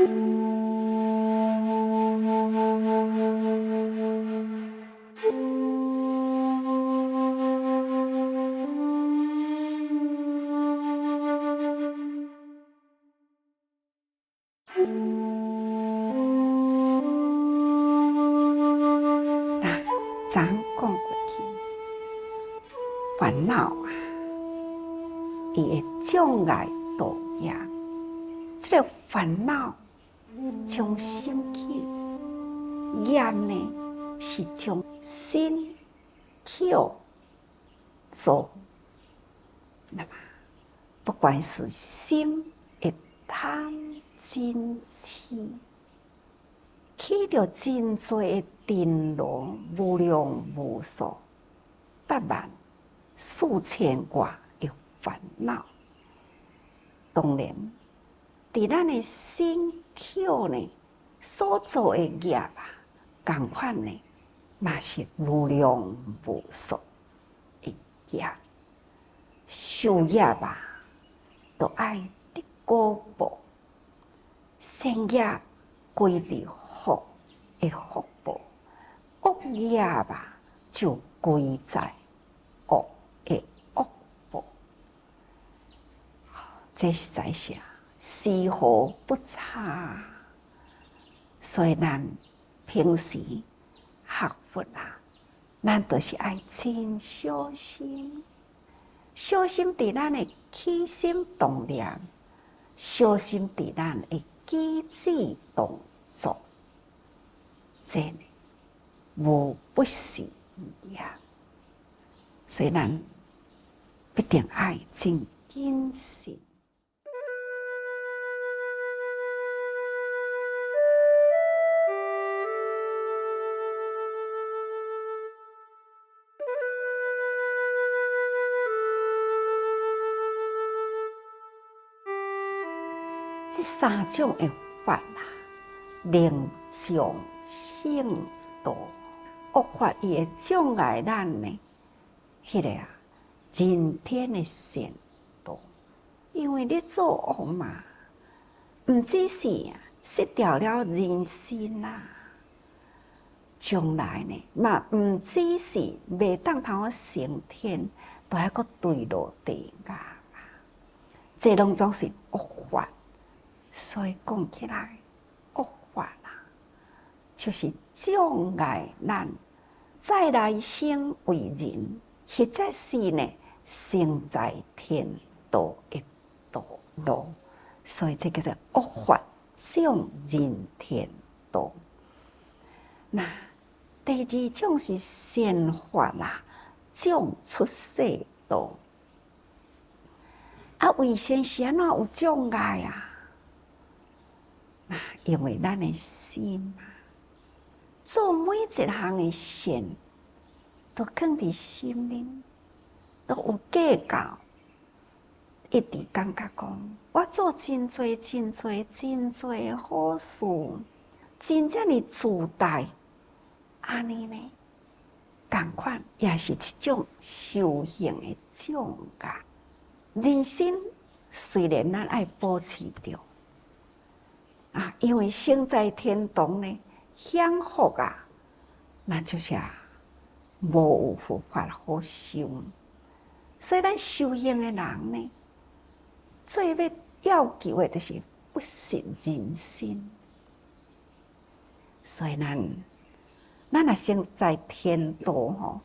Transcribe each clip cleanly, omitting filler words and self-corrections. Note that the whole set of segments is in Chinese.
咱讲过去，烦恼啊，伊会障碍道业。这个烦恼从心起，业呢是从心口做。那么，不管是心会贪嗔痴，起着真多的颠簸，无量无数84000个烦恼。当然，伫咱的心口呢所做的业啊，同款呢，嘛是无量无数的业。修业啊，都爱得果报，善业归伫福的福报，恶业啊就归在恶的恶报。这实在是丝毫不差。所以咱平时学佛啊，咱都是爱真小心，小心伫咱的起心动念，小心伫咱的举止动作，这呢无不是业。所以咱必定爱真谨慎。这三种的法啊，能障性道，恶法伊会障碍咱呢，迄个人天的善道。因为你做恶嘛，毋只是失掉了人心啊，将来呢嘛，毋只是袂当通升天，都还阁坠落地狱啊！这拢总是恶法。所以讲起来，恶法啦，就是障碍咱再来生为人，或者是呢生在天道的道路。所以这个叫恶法障人天道。那第二种是善法啦，障出世道。啊，为善是安怎有障碍啊？因为咱的心啊，做每一项的善，都放伫心里，都有计较，一直感觉讲，我做真多、真多、真多的好事，真正的自大，安尼呢，同款也是一种修行的障碍。人生虽然咱爱保持着。因为生在天堂呢，享福啊，那就是无有佛法好修。所以咱修行的人呢，最要求的就是不失人心。所以咱若生在天道吼，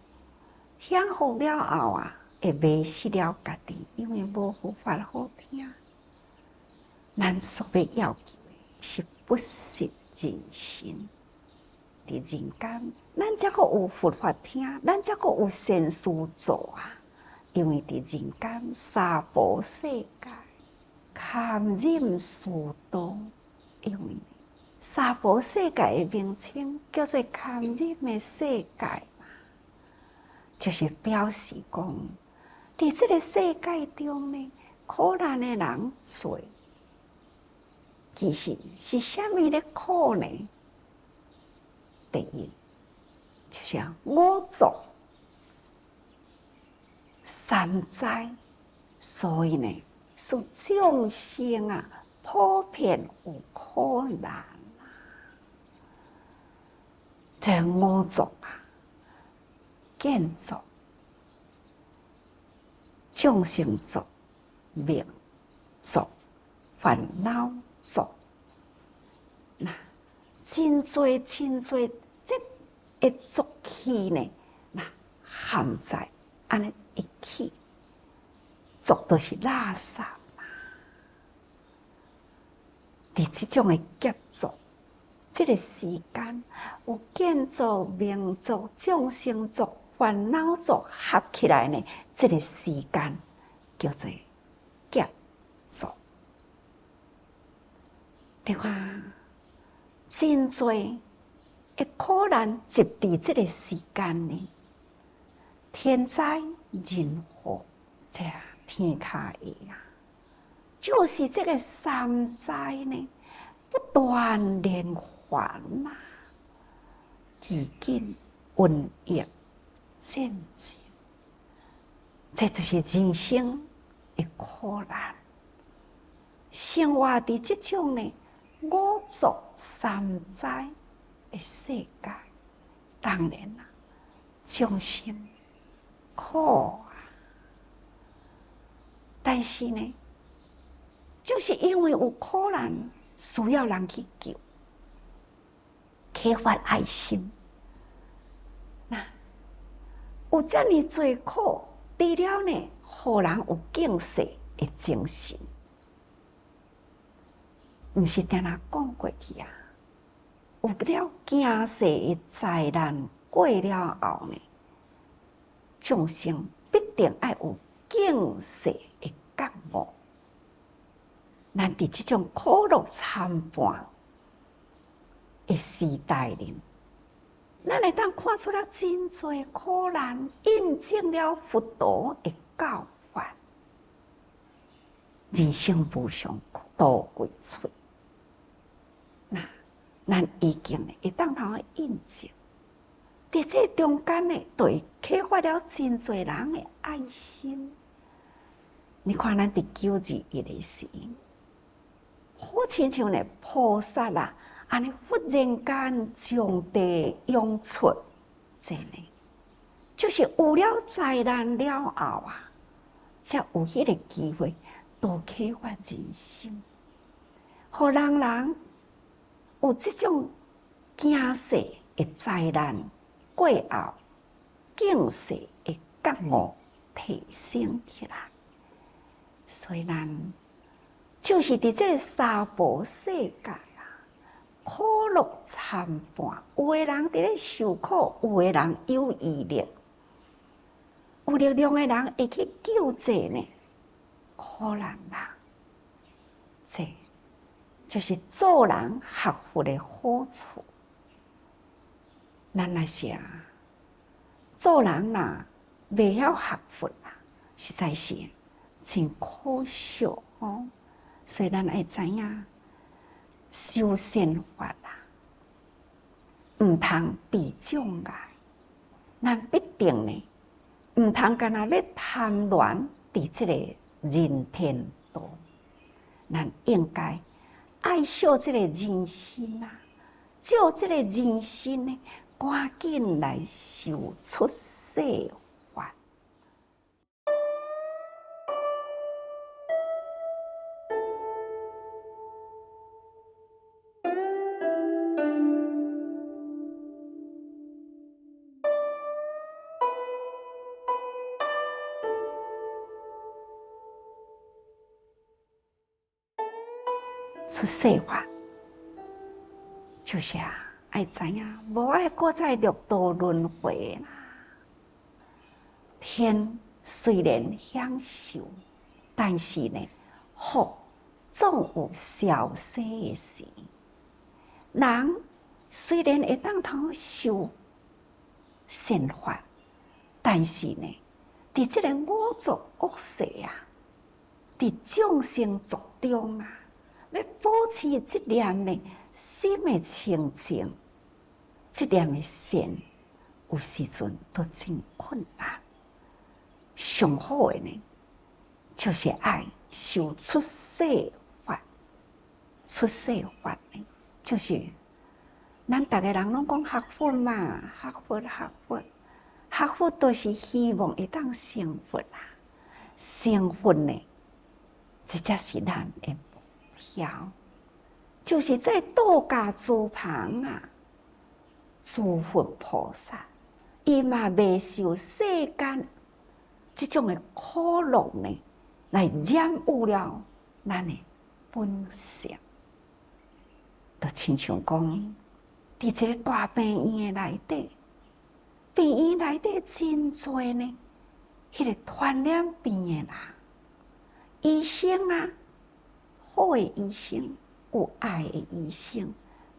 享福了后啊，会迷失了家己，因为无佛法好听。咱所要求是不失人心。伫人间，咱才阁有佛法听，咱才阁有善事做啊！因为伫人间三宝世界，堪忍世道。因为三宝世界的名称叫做堪忍的世界嘛，就是表示讲，伫这个世界中呢，苦难的人多。其实是虾米咧苦呢？第一，就是五浊、三灾，所以呢，使众生普遍有苦难啊。这五族啊，建族、众生族、命族、烦恼族，那真多真多，这一族气呢，那含在安尼一起，族都是垃圾。伫这种的结族，这个时间有建族、民族、众生族、烦恼族合起来呢，这个时间叫做结族。你看，真多的苦难集伫这个时间呢，天灾人祸，这天下的啊。就是这个三灾呢，不断连环呐，饥馑、瘟疫、战争，这就是人生的苦难。生活伫这种呢五族三灾的世界，当然啦，众生苦啊，但是呢，就是因为有苦难，需要人去救，启发爱心。那有这么多苦，除了呢，互人有敬世的精神，毋是定定讲过去啊。有了惊世的灾难过了后呢，众生必定要有敬世的觉悟。咱伫这种苦乐参半的时代里，咱会当看出了真多苦难，印证了佛陀的教法。人生无常，苦多归出。那咱已经会当头印证，伫这中间呢，就会启发了真多人的爱心。你看，咱伫921的时，好亲像呢菩萨啦，安尼忽然间从地涌出，这呢，就是有了灾难了后啊，才有迄个机会多启发人心，互人有这种惊世的灾难过后，敬世的觉悟提升起来。所以咱就是伫这个娑婆世界啊，苦乐参半。有的人伫咧受苦，有的人有毅力，有力量的人会去救济呢苦难人。这就是做人学佛的好处。咱那些做人呐，未晓学佛啦，实在是真可惜哦。所以咱要知影修善法啦，毋通避障碍。咱必定呢，毋通干那要贪恋伫这个人天道。咱应该爱惜这个人心啊，借这个人心呢，赶紧来修出世法。出世法就是爱知影，无爱搁再六道轮回啦。天虽然享受，但是呢，福总有消逝的时。人虽然会当通受善法，但是呢，伫这个五族恶世啊，伫众生族中啊，要保持这念呢心的清净，这念的善，有时阵都真困难。上好的呢，就是爱修出世法。出世法呢，就是咱大家人拢讲学佛嘛，学佛都是希望会当成佛啦。成佛呢，这才是咱的目标，就是在度家诸旁啊，诸佛菩萨，伊嘛未受世间这种的苦乐呢，来染污了咱的本性。就亲像讲，伫这个大病院的内底，病院内底真多呢，迄个传染病的人，医生啊，好的医生，有爱的医生，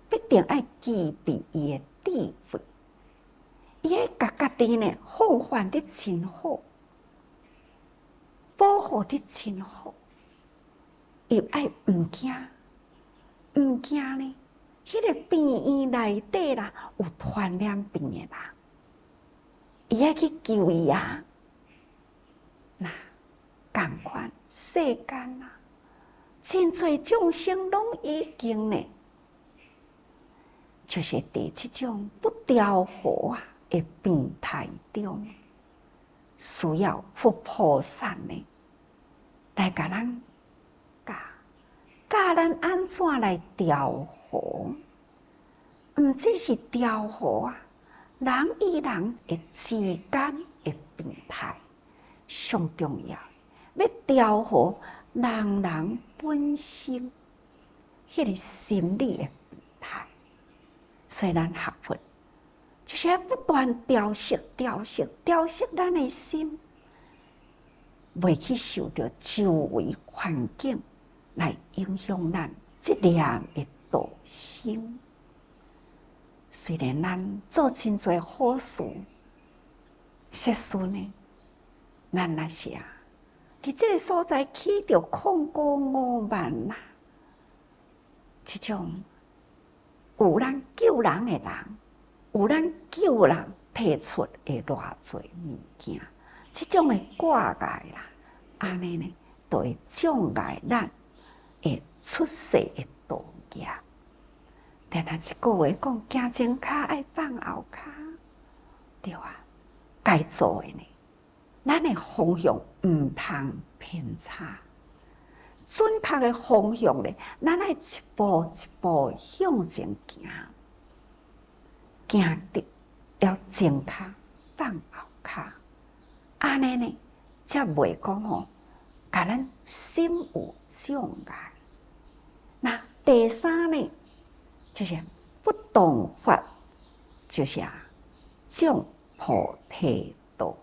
必定爱具备伊的智慧，伊爱甲家己呢防范得真好，保护得真好，伊爱毋惊呢。迄个病院内底啦，有传染病的人，伊爱去救伊啊。那共款世间啊，真侪众生拢已经呢，就是伫这种不调和啊的病态中，需要佛菩萨呢来甲咱教咱安怎来调和，毋只是调和啊，人与人的之间的病态，上重要，要调和人本身迄个心理的病态。所以咱学佛就是要不断调息咱的心，袂去受到周围环境来影响咱这念的道心。虽然咱做真侪好事，实事呢，咱若是啊，伫这个所在起着恐高傲慢啦，这种有咱救人的人，有咱救人提出的偌侪物件，这种的挂碍啦，安尼呢，就会障碍咱会出世的道业。但若一句话讲，行前脚爱放后脚，对啊，该做的呢，咱的方向毋通偏差，准确的方向呢，咱爱一步一步向前行，行得了前脚放后脚，安尼呢，才袂讲吼，甲咱心有障碍。那第三呢，就是不动法，就是种菩提道。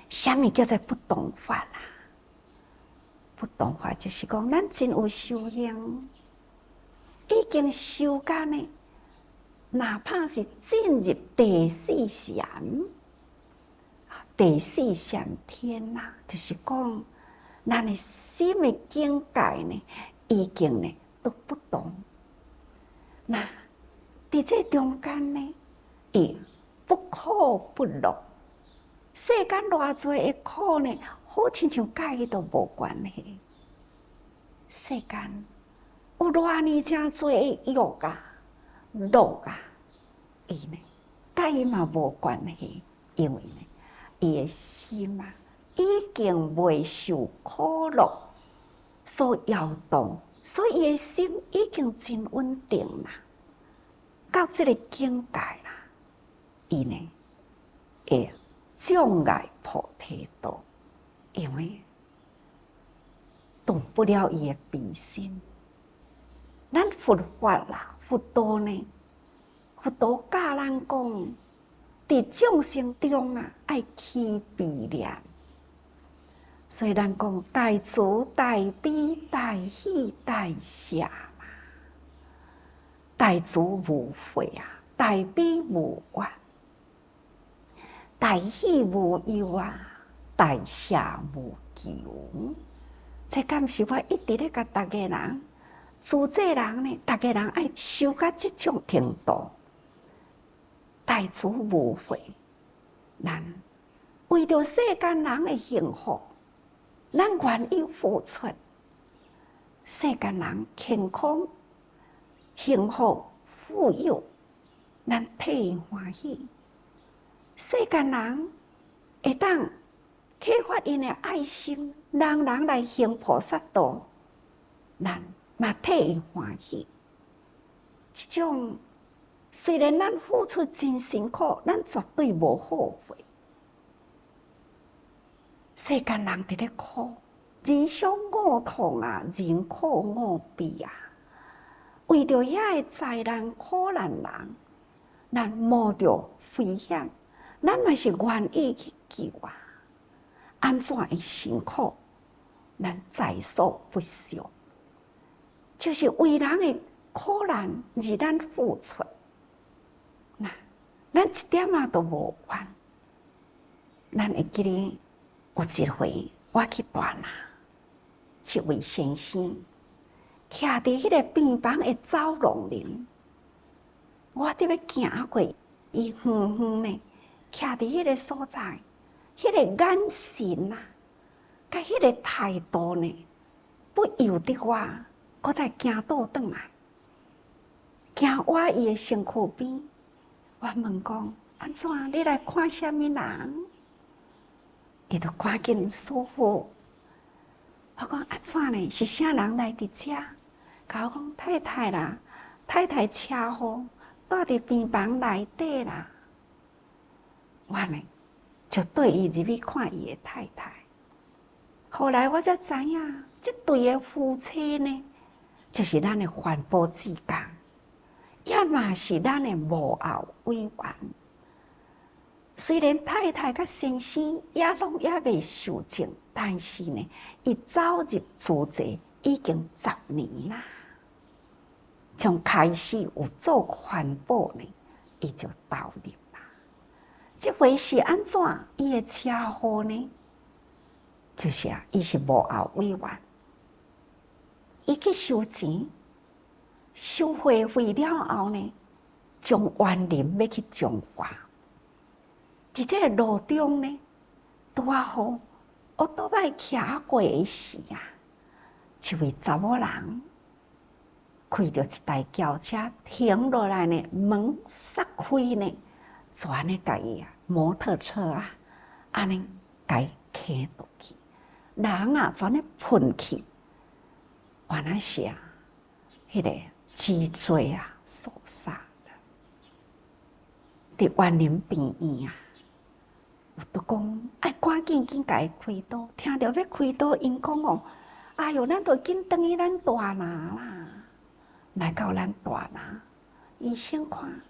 什么叫做不动法啦？不动法就是讲，咱真有修行，已经修到呢，哪怕是进入第四禅，第四禅天啦，就是讲，咱的心的境界呢，已经呢都不动。那伫这中间呢，伊不苦不乐，世间偌济的苦呢，好亲像甲伊都无关系。世间有偌尼真济的欲啊、乐啊，伊呢，甲伊嘛无关系，因为呢，伊的心啊，已经未受苦乐所摇动。所以，伊的心已经真稳定啦，到这个境界啦，伊呢会障碍菩提道，因为动不了伊的悲心。咱佛法啦，佛道呢，佛道教咱讲，伫众生中啊，爱起悲念。所以咱讲大慈大悲大喜大舍嘛，大慈无悔啊，大悲无怨，大喜无忧啊，大舍无求。这敢是我一直咧甲大家人，自这人呢，大家人爱修到这种程度，大慈无悔，咱为着世间人的幸福。咱愿意付出，世间人健康、幸福、富有，咱替伊欢喜。世间人会当启发因的爱心，人人来行菩萨道，咱嘛替伊欢喜。这种虽然咱付出真辛苦，咱绝对无后悔。世间人伫咧苦，人生我痛啊，人苦我悲啊。为着遐个灾难苦难人，咱冒着危险，咱嘛是愿意去救啊。安怎会辛苦？咱在所不惜，就是为人的苦难而咱付出。那咱一点仔都无怨。咱会记得有一回，我去大拿，一位先生徛伫迄个病房的走廊里，我伫要行过，伊远远呢，徛伫迄个所在，迄个眼神啊，甲迄个态度呢，不由得我，搁再行倒转来，行我伊的身躯边，我问讲：安怎？你来看啥物人？伊就赶紧说服我讲：安怎呢？是啥人来伫遮？甲我讲：太太啦，太太车祸，住伫病房内底啦。我呢，就对伊入去看伊的太太。后来我才知影，这对的夫妻呢，就是咱的环保之家，也嘛是咱的幕后委员。虽然太太甲先生也拢也未受证，但是呢，伊走入主籍已经10年啦。从开始有做环保呢，伊就投入啦。这回是安怎？伊的车祸呢？就是伊是幕后委员，伊去收钱，收回了后呢，将园林要去种花。伫这个路中呢，拄啊好，我倒摆徛过的时啊，一位查某人开着一台轿车停落来呢，门撒开呢，全呢甲伊摩托车啊，安尼甲伊骑倒去，人啊全呢喷去，原来是啊，迄个脊椎啊受伤了，伫园林边缘啊。就讲爱赶紧甲伊开刀，听到要开刀，因讲哦，哎哟，咱着紧转去咱大拿啦，来到咱大拿，医生看，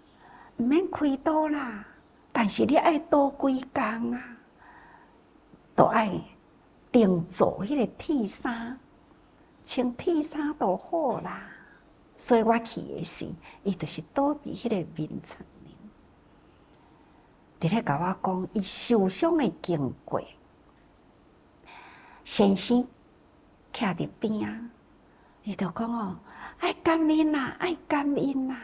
毋免开刀啦，但是你爱多几工啊，都爱定做迄个铁衫，穿铁衫就好啦。所以我去的时，伊就是倒伫迄个眠床。伫咧甲我讲，伊受伤的经过，先生徛伫边啊，伊就讲哦，爱感恩啦，爱感恩啦。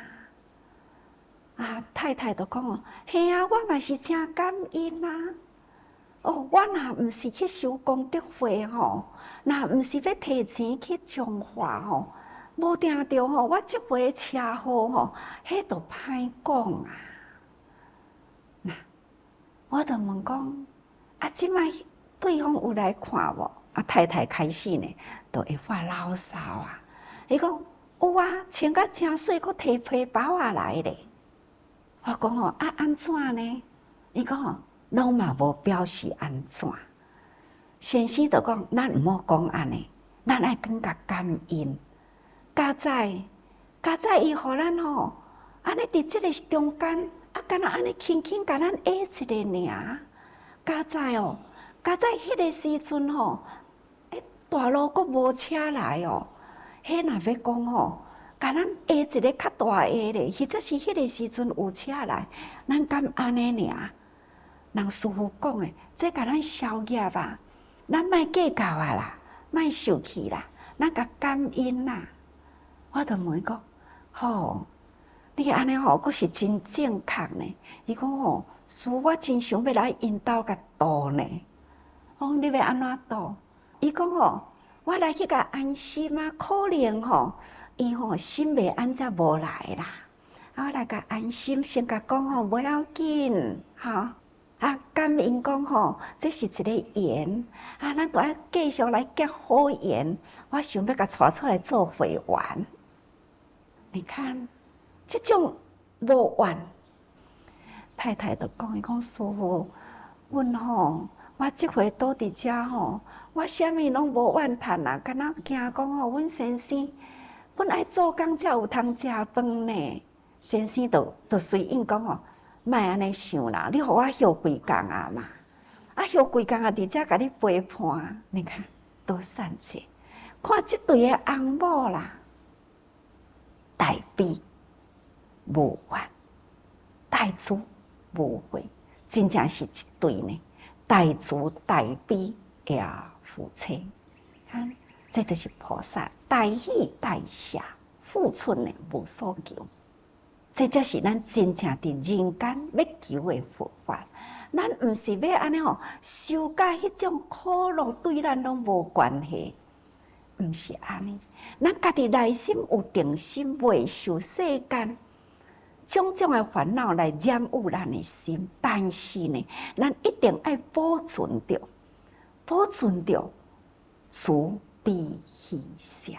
啊，太太就讲哦，嘿啊，我嘛是真感恩啦。哦，我若毋是去收功德费吼，若毋是要摕钱去种花吼，无定着吼，我即回车祸吼，迄都歹讲啊。我就问讲，啊，即摆对方有来看无？啊，太太开始呢，就会发牢骚啊。伊讲有啊，穿甲真水，佫摕皮包啊来咧。我讲哦，啊安怎呢？伊讲哦，拢嘛无表示安怎。先生就讲，咱毋好讲安尼，咱爱更加感恩。加在伊互咱吼，安尼伫即个中间。啊，敢若安尼轻轻甲咱压一下尔，加在哦，加在迄个时阵吼，大路阁无车来哦，迄若要讲吼，甲咱压一个较大下咧，或者是迄个时阵有车来，咱敢安尼尔？人师傅讲诶，这甲咱消业啊，咱莫计较啊啦，莫受气啦，咱甲感恩啦。我就问伊讲，吼。你安尼吼，佫是真正确呢。伊讲吼，师父我真想要来因兜甲度呢。我讲你要安怎度？伊讲吼，我来去甲安心啊，可能吼，伊吼心袂安则无来啦。我来甲安心，先甲讲吼，不要紧，哈。感恩讲吼，这是一个缘咱都要继续来结好缘。我想要甲带出来做会员。你看，这种无怨，太太就讲伊讲师父，阮吼，我即回倒伫遮吼，我啥物拢无怨叹啊，敢若惊讲吼，阮先生本爱做工才有通食饭呢。先生就随应讲吼。莫安尼想啦，你互我休几工啊嘛？休几工啊，伫遮甲你陪伴，你看多善解。看即对的翁某啦，大悲无怨，大慈无悔，真正是一对呢，大慈大悲的夫妻。看，这就是菩萨大喜大舍，付出呢无所求。这才是咱真正伫人间要求的佛法。咱毋是要安尼吼，受甲迄种苦乐对咱拢无关系，毋是安尼。咱家己内心有定心，袂受世间种种的烦恼来染污咱的心。但是呢，咱一定要保存着慈悲喜舍，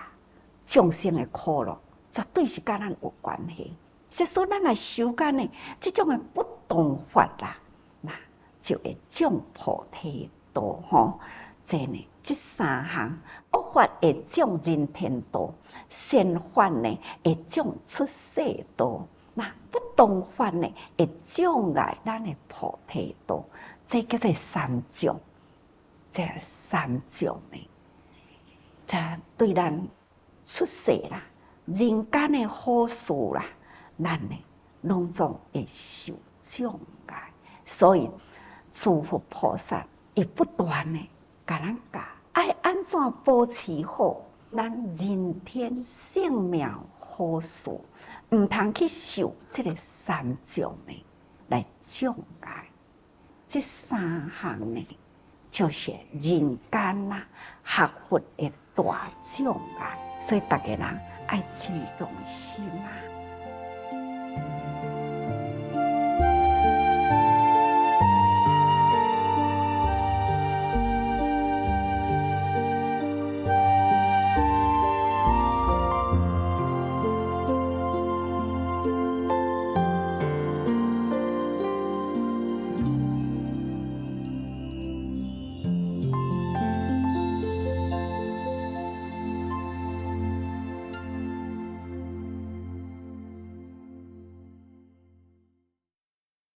众生的苦乐绝对是甲咱有关系。说说咱来修干呢，这种的不动法啦，那就会种菩提道吼。这呢，这三项恶法会种人天道，善法呢会种出世道，那不动法呢会障碍咱的菩提道。这叫做三种，这三种呢，这对咱出世啦，人间的好事啦。咱呢，拢总会受障碍，所以诸佛菩萨伊不断呢，甲咱教爱安怎保持好咱人天性命好事，毋通去受这个三种呢来障碍。这三项呢，就是人间啦学佛的大障碍，所以大家人爱真用心啊。